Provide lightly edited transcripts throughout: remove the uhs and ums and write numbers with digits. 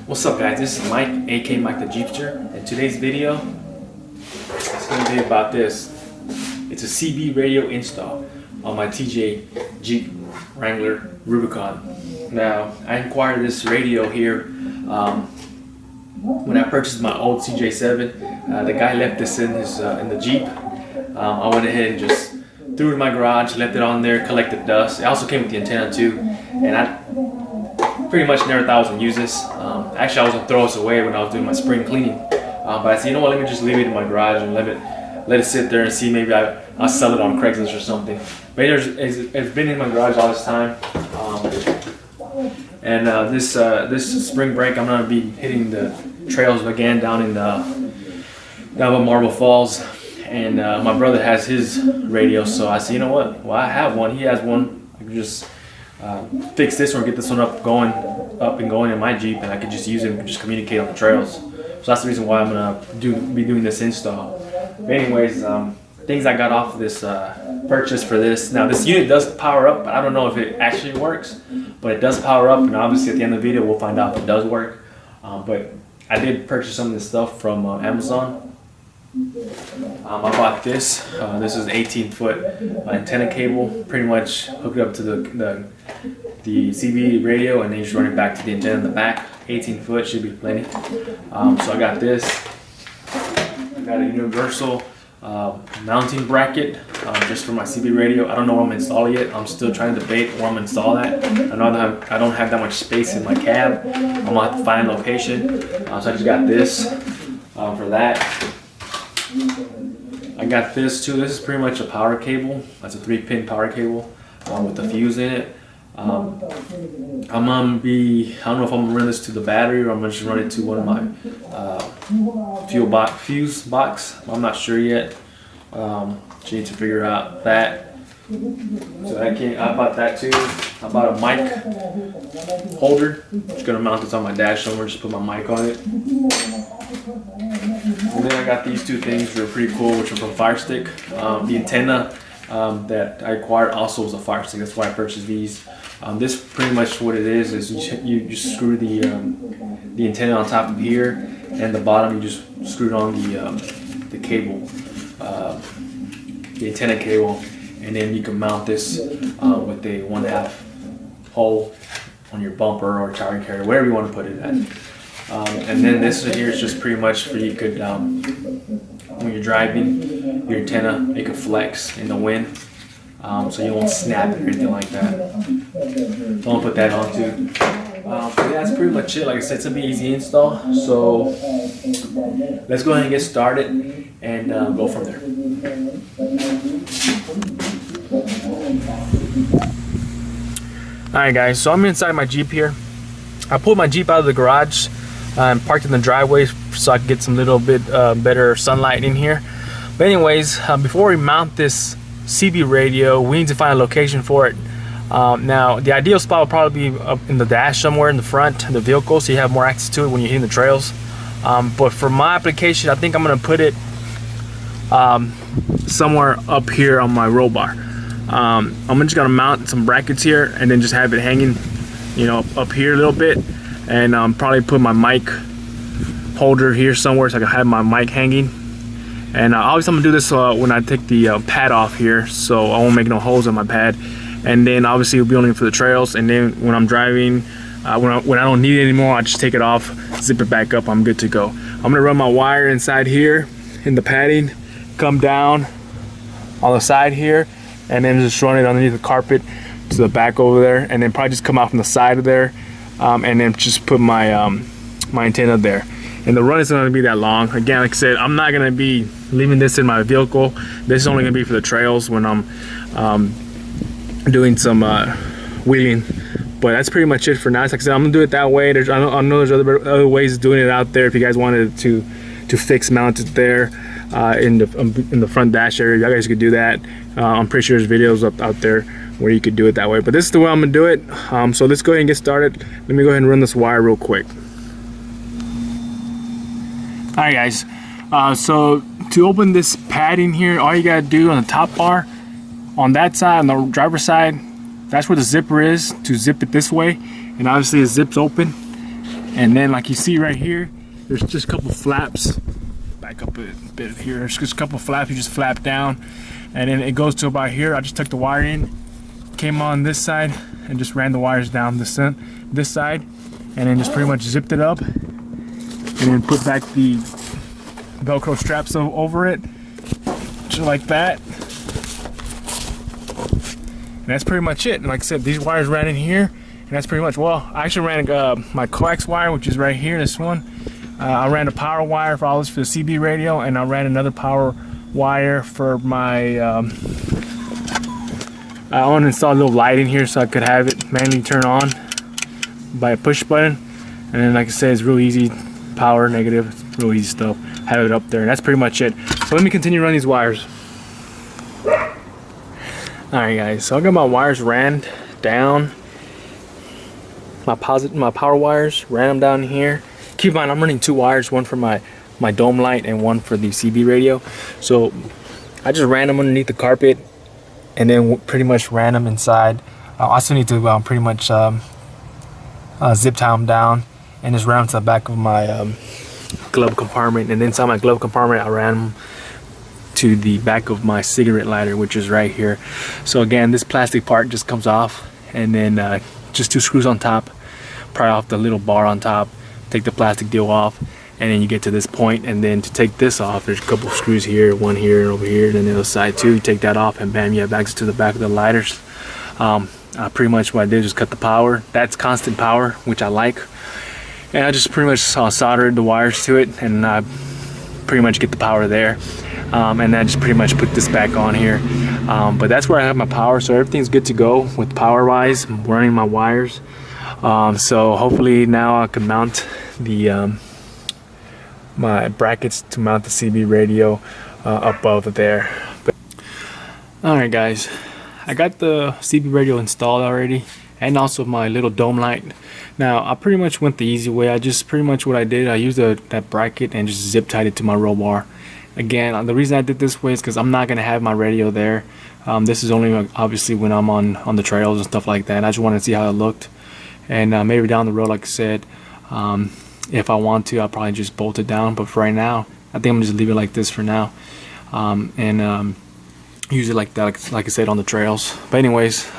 What's up guys, this is Mike, aka Mike the Jeepster, and today's video is going to be about this. It's a CB radio install on my TJ Jeep Wrangler Rubicon. Now, I acquired this radio here when I purchased my old CJ7. The guy left this in his in the Jeep. I went ahead and just threw it in my garage, left it on there, collected dust. It also came with the antenna too, and I pretty much never thought I was going to use this. Actually, I was going to throw this away when I was doing my spring cleaning. But I said, you know what, let me just leave it in my garage and let it sit there and see, maybe I'll sell it on Craigslist or something. But it's been in my garage all this time. This spring break, I'm going to be hitting the trails again down by Marble Falls. And my brother has his radio, so I said, you know what, well, I have one, he has one. I can just fix this one, get this one up and going in my Jeep, and I could just use it and just communicate on the trails. So that's the reason why I'm gonna be doing this install. But anyways, things I got off of this purchase for this. Now this unit does power up, but I don't know if it actually works, but it does power up, and obviously at the end of the video we'll find out if it does work. But I did purchase some of this stuff from Amazon. I bought this. This is an 18-foot antenna cable, pretty much hooked up to the CB radio, and then you just run it back to the antenna in the back. 18 foot should be plenty. So I got this. I got a universal mounting bracket just for my CB radio. I don't know where I'm gonna install it yet. I'm still trying to debate where I'm gonna install that. I know I don't have that much space in my cab. I'm gonna have to find a location. So I just got this for that. I got this too. This is pretty much a power cable. That's a 3-pin power cable with a fuse in it. I don't know if I'm gonna run this to the battery or I'm gonna just run it to one of my fuse box. I'm not sure yet. Just need to figure out that. So I bought that too. I bought a mic holder. Just gonna mount this on my dash somewhere. Just put my mic on it. And then I got these two things that are pretty cool, which are from Fire Stick. The antenna that I acquired also was a Fire Stick. That's why I purchased these. This pretty much what it is you just screw the antenna on top of here, and the bottom you just screw on the cable, the antenna cable, and then you can mount this with a 1/2 hole on your bumper or tire carrier, wherever you want to put it at. And then this right here is just pretty much for you could, when you're driving, your antenna, it could flex in the wind, so you won't snap it or anything like that. So I'll put that on too. So yeah, that's pretty much it. Like I said, it's a be easy install. So let's go ahead and get started and go from there. Alright guys, so I'm inside my Jeep here. I pulled my Jeep out of the garage and parked in the driveway so I could get some little bit better sunlight in here. But anyways, before we mount this CB radio, we need to find a location for it. Now the ideal spot will probably be up in the dash somewhere in the front of the vehicle, so you have more access to it when you're hitting the trails. But for my application, I think I'm going to put it somewhere up here on my roll bar. I'm just going to mount some brackets here and then just have it hanging, you know, up here a little bit, and probably put my mic holder here somewhere so I can have my mic hanging. And obviously I'm gonna do this when I take the pad off here, so I won't make no holes in my pad. And then obviously it'll be only for the trails, and then when I'm driving, when I don't need it anymore, I just take it off, zip it back up, I'm good to go. I'm gonna run my wire inside here in the padding, come down on the side here, and then just run it underneath the carpet to the back over there, and then probably just come out from the side of there, and then just put my my antenna there. And the run isn't going to be that long. Again, like I said, I'm not going to be leaving this in my vehicle. This is only going to be for the trails when I'm doing some wheeling. But that's pretty much it for now. Like I said, I'm going to do it that way. I know there's other ways of doing it out there. If you guys wanted to fix mount it there in the front dash area, you guys could do that. I'm pretty sure there's videos out there where you could do it that way. But this is the way I'm going to do it. So let's go ahead and get started. Let me go ahead and run this wire real quick. Alright guys, so to open this padding here, all you gotta do on the top bar, on that side, on the driver's side, that's where the zipper is, to zip it this way. And obviously it zips open. And then like you see right here, there's just a couple flaps. Back up a bit here. There's just a couple flaps you just flap down, and then it goes to about here. I just took the wire in, came on this side, and just ran the wires down this side, and then just pretty much zipped it up, and then put back the Velcro straps over it, just like that. And that's pretty much it. And like I said, these wires ran in here, and that's pretty much, well, I actually ran my coax wire, which is right here, this one. I ran a power wire for all this for the CB radio, and I ran another power wire for my, I want to install a little light in here so I could have it manually turn on by a push button. And then like I said, it's real easy, power, negative, it's real easy stuff. Have it up there, and that's pretty much it. So let me continue running these wires. Alright guys, so I got my wires ran down. My power wires, ran them down here. Keep in mind, I'm running two wires, one for my dome light and one for the CB radio. So I just ran them underneath the carpet, and then pretty much ran them inside. I also need to pretty much zip tie them down, and just ran them to the back of my glove compartment. And inside my glove compartment, I ran them to the back of my cigarette lighter, which is right here. So again, this plastic part just comes off, and then just two screws on top, pry off the little bar on top, take the plastic deal off, and then you get to this point. And then to take this off, there's a couple of screws here, one here and over here, and then the other side too. You take that off, and bam, you have access to the back of the lighters. Pretty much what I did was cut the power. That's constant power, which I like, and I just pretty much soldered the wires to it, and I pretty much get the power there. And I just pretty much put this back on here. But that's where I have my power, so everything's good to go with power wise. I'm running my wires. So hopefully now I can mount the my brackets to mount the CB radio above there. Alright guys, I got the CB radio installed already, and also my little dome light. Now I pretty much went the easy way. I just pretty much what I did, I used that bracket and just zip tied it to my roll bar. Again, the reason I did this way is because I'm not going to have my radio there. This is only obviously when I'm on the trails and stuff like that. I just wanted to see how it looked, and maybe down the road, like I said, if I want to, I'll probably just bolt it down. But for right now, I think I'm gonna just leave it like this for now, and use it like that, like I said, on the trails. But anyways,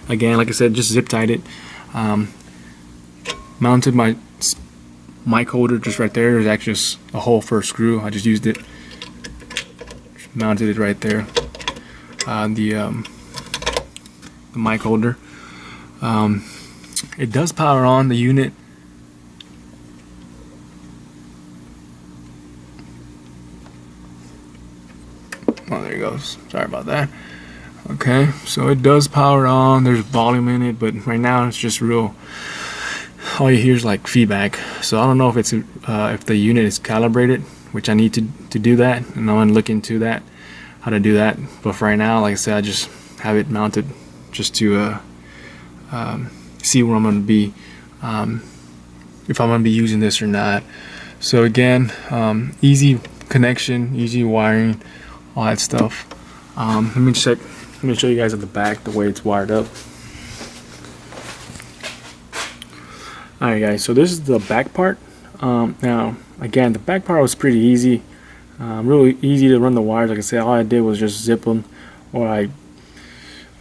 again, like I said, just zip tied it, mounted my mic holder just right there. There's actually just a hole for a screw. I just used it, just mounted it right there. The mic holder. It does power on the unit. Oh, there it goes. Sorry about that. Okay, so it does power on. There's volume in it, but right now it's just real. All you hear is like feedback. So I don't know if it's if the unit is calibrated, which I need to do that, and I'm gonna look into that, how to do that. But for right now, like I said, I just have it mounted just to see where I'm gonna be, if I'm gonna be using this or not. So again, easy connection, easy wiring, all that stuff. Let me show you guys at the back the way it's wired up. Alright guys, so this is the back part. Now again, the back part was pretty easy, really easy to run the wires. Like I said, all I did was just zip them, or I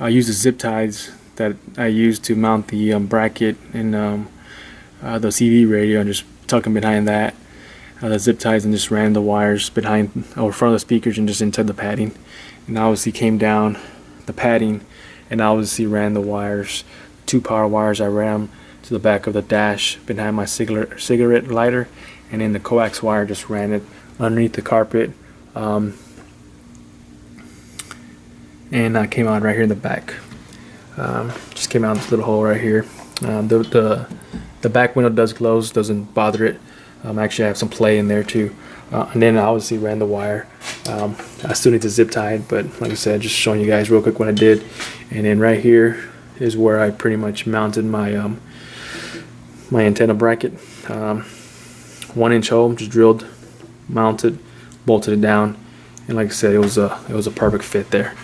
used the zip ties that I used to mount the bracket and the CB radio, and just tuck them behind that, the zip ties, and just ran the wires behind or front of the speakers and just into the padding. And obviously came down the padding, and obviously ran the wires, two power wires. I ran them to the back of the dash behind my cigarette lighter, and then the coax wire just ran it underneath the carpet, and I came out right here in the back. Just came out this little hole right here. The back window does close, doesn't bother it. Actually I have some play in there too, and then I obviously ran the wire. I still need to zip tie it, but like I said, just showing you guys real quick what I did. And then right here is where I pretty much mounted my my antenna bracket. 1 inch hole, just drilled, mounted, bolted it down, and like I said, it was a perfect fit there.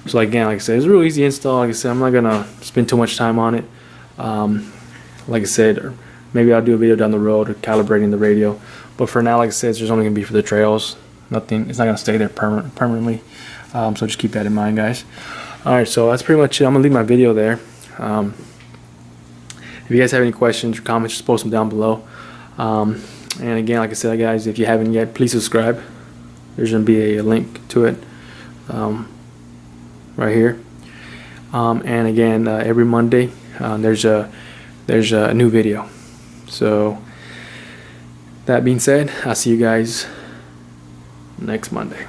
So again, like I said, it's a real easy install. Like I said, I'm not gonna spend too much time on it. Like I said, Maybe I'll do a video down the road of calibrating the radio. But for now, like I said, it's just only gonna be for the trails. Nothing. It's not gonna stay there permanently. So just keep that in mind, guys. All right, so that's pretty much it. I'm gonna leave my video there. If you guys have any questions or comments, just post them down below. And again, like I said, guys, if you haven't yet, please subscribe. There's gonna be a link to it right here. And again, every Monday there's a new video. So that being said, I'll see you guys next Monday.